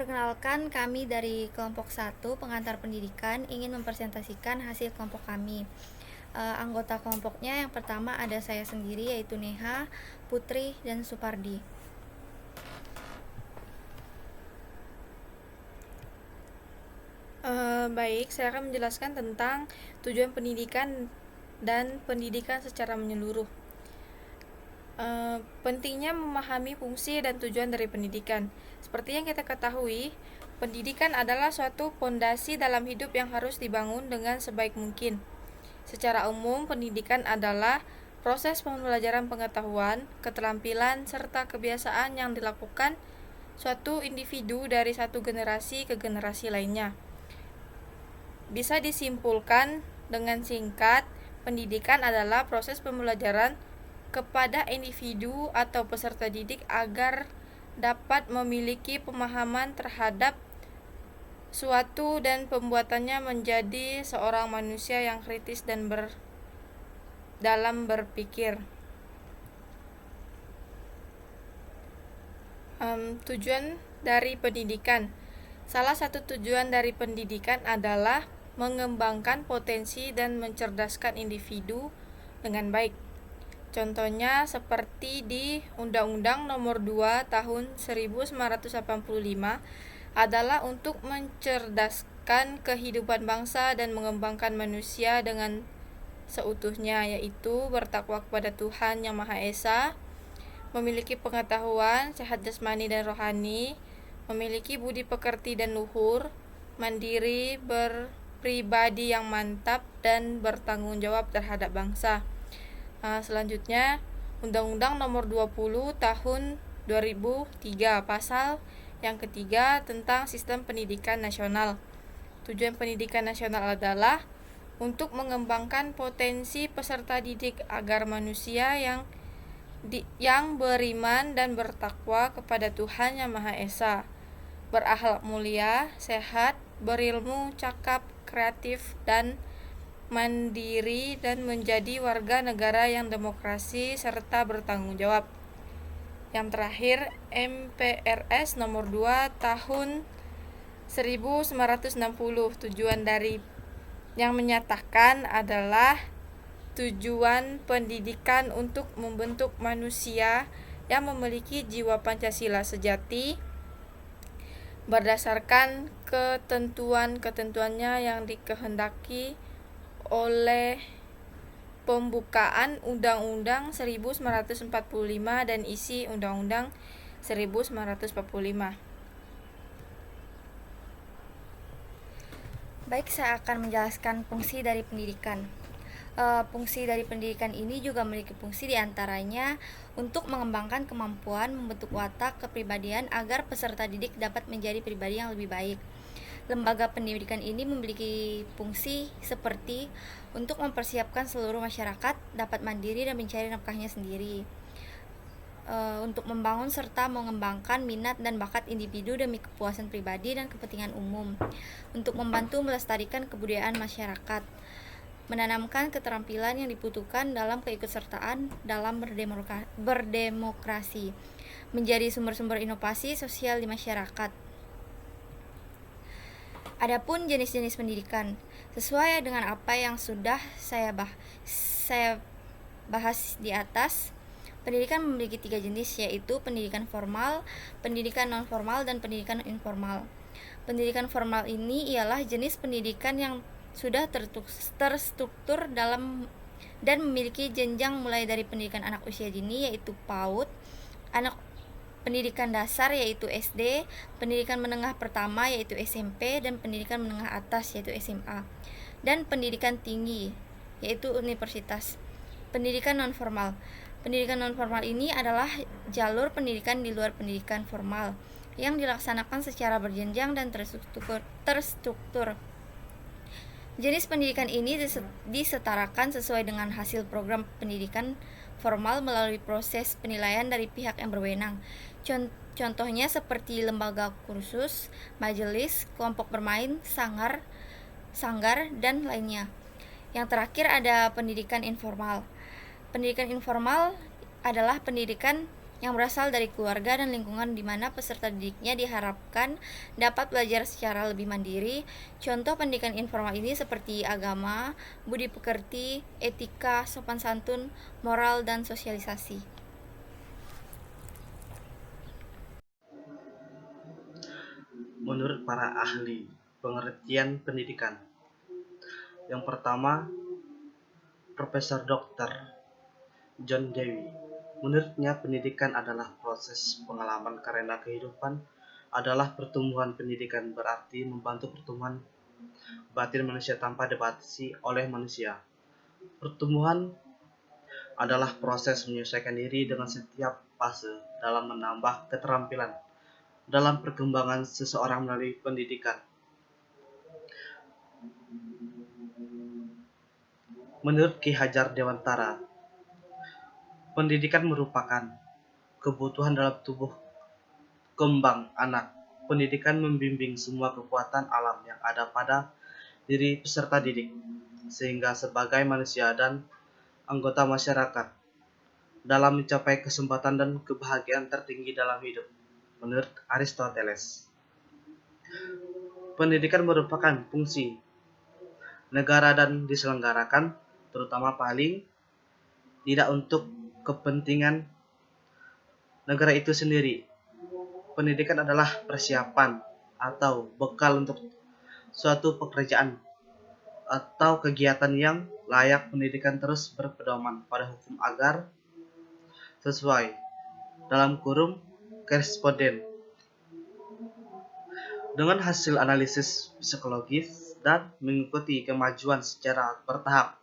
Perkenalkan, kami dari kelompok 1 pengantar pendidikan ingin mempresentasikan hasil kelompok kami. Anggota kelompoknya yang pertama ada saya sendiri yaitu Neha, Putri, dan Supardi. Baik, saya akan menjelaskan tentang tujuan pendidikan dan pendidikan secara menyeluruh. Pentingnya memahami fungsi dan tujuan dari pendidikan. Seperti yang kita ketahui, pendidikan adalah suatu fondasi dalam hidup yang harus dibangun dengan sebaik mungkin. Secara umum, pendidikan adalah proses pembelajaran pengetahuan, keterampilan, serta kebiasaan yang dilakukan suatu individu dari satu generasi ke generasi lainnya. Bisa disimpulkan dengan singkat, pendidikan adalah proses pembelajaran kepada individu atau peserta didik agar dapat memiliki pemahaman terhadap suatu dan pembuatannya menjadi seorang manusia yang kritis dan dalam berpikir. Tujuan dari pendidikan. Salah satu tujuan dari pendidikan adalah mengembangkan potensi dan mencerdaskan individu dengan baik. Contohnya seperti di Undang-Undang Nomor 2 Tahun 1985 adalah untuk mencerdaskan kehidupan bangsa dan mengembangkan manusia dengan seutuhnya, yaitu bertakwa kepada Tuhan Yang Maha Esa, memiliki pengetahuan, sehat jasmani dan rohani, memiliki budi pekerti dan luhur, mandiri, berpribadi yang mantap, dan bertanggung jawab terhadap bangsa. Selanjutnya, Undang-Undang Nomor 20 Tahun 2003 Pasal yang ketiga tentang Sistem Pendidikan Nasional. Tujuan pendidikan nasional adalah untuk mengembangkan potensi peserta didik agar manusia yang beriman dan bertakwa kepada Tuhan Yang Maha Esa, berakhlak mulia, sehat, berilmu, cakap, kreatif, dan mandiri, dan menjadi warga negara yang demokrasi serta bertanggung jawab. Yang terakhir, MPRS Nomor 2 Tahun 1960. Tujuan dari yang menyatakan adalah tujuan pendidikan untuk membentuk manusia yang memiliki jiwa Pancasila sejati berdasarkan ketentuan-ketentuannya yang dikehendaki oleh pembukaan Undang-Undang 1945 dan isi Undang-Undang 1945. Baik, saya akan menjelaskan fungsi dari pendidikan. Fungsi dari pendidikan ini juga memiliki fungsi diantaranya untuk mengembangkan kemampuan membentuk watak kepribadian agar peserta didik dapat menjadi pribadi yang lebih baik. Lembaga pendidikan ini memiliki fungsi seperti untuk mempersiapkan seluruh masyarakat dapat mandiri dan mencari nafkahnya sendiri, untuk membangun serta mengembangkan minat dan bakat individu demi kepuasan pribadi dan kepentingan umum, untuk membantu melestarikan kebudayaan masyarakat, menanamkan keterampilan yang dibutuhkan dalam keikutsertaan dalam berdemokrasi, menjadi sumber-sumber inovasi sosial di masyarakat. Adapun jenis-jenis pendidikan, sesuai dengan apa yang sudah saya bahas di atas, pendidikan memiliki 3 jenis, yaitu pendidikan formal, pendidikan non-formal, dan pendidikan informal. Pendidikan formal ini ialah jenis pendidikan yang sudah terstruktur dalam dan memiliki jenjang mulai dari pendidikan anak usia dini yaitu PAUD, pendidikan dasar yaitu SD, pendidikan menengah pertama yaitu SMP, dan pendidikan menengah atas yaitu SMA, dan pendidikan tinggi yaitu universitas. Pendidikan nonformal. Pendidikan nonformal ini adalah jalur pendidikan di luar pendidikan formal yang dilaksanakan secara berjenjang dan terstruktur. Jenis pendidikan ini disetarakan sesuai dengan hasil program pendidikan formal melalui proses penilaian dari pihak yang berwenang. Contohnya seperti lembaga kursus, majelis, kelompok bermain, sanggar, dan lainnya. Yang terakhir ada pendidikan informal. Pendidikan informal adalah pendidikan yang berasal dari keluarga dan lingkungan di mana peserta didiknya diharapkan dapat belajar secara lebih mandiri. Contoh pendidikan informal ini seperti agama, budi pekerti, etika, sopan santun, moral, dan sosialisasi. Menurut para ahli pengertian pendidikan, yang pertama, Profesor Dr. John Dewey. Menurutnya, pendidikan adalah proses pengalaman karena kehidupan adalah pertumbuhan. Pendidikan berarti membantu pertumbuhan batin manusia tanpa dibatasi oleh manusia. Pertumbuhan adalah proses menyesuaikan diri dengan setiap fase dalam menambah keterampilan dalam perkembangan seseorang melalui pendidikan. Menurut Ki Hajar Dewantara, pendidikan merupakan kebutuhan dalam tubuh kembang anak. Pendidikan membimbing semua kekuatan alam yang ada pada diri peserta didik, sehingga sebagai manusia dan anggota masyarakat dalam mencapai kesempatan dan kebahagiaan tertinggi dalam hidup. Menurut Aristoteles, pendidikan merupakan fungsi negara dan diselenggarakan terutama paling tidak untuk kepentingan negara itu sendiri. Pendidikan adalah persiapan atau bekal untuk suatu pekerjaan atau kegiatan yang layak. Pendidikan terus berpedoman pada hukum agar sesuai dalam kurung koresponden dengan hasil analisis psikologis dan mengikuti kemajuan secara bertahap,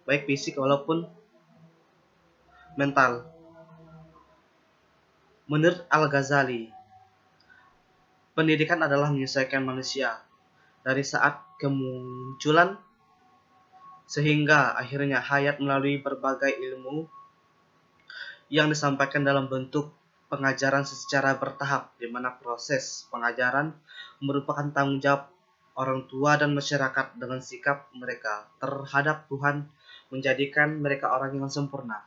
baik fisik maupun mental. Menurut Al-Ghazali, pendidikan adalah menyesuaikan manusia dari saat kemunculan sehingga akhirnya hayat melalui berbagai ilmu yang disampaikan dalam bentuk pengajaran secara bertahap, di mana proses pengajaran merupakan tanggung jawab orang tua dan masyarakat dengan sikap mereka terhadap Tuhan menjadikan mereka orang yang sempurna.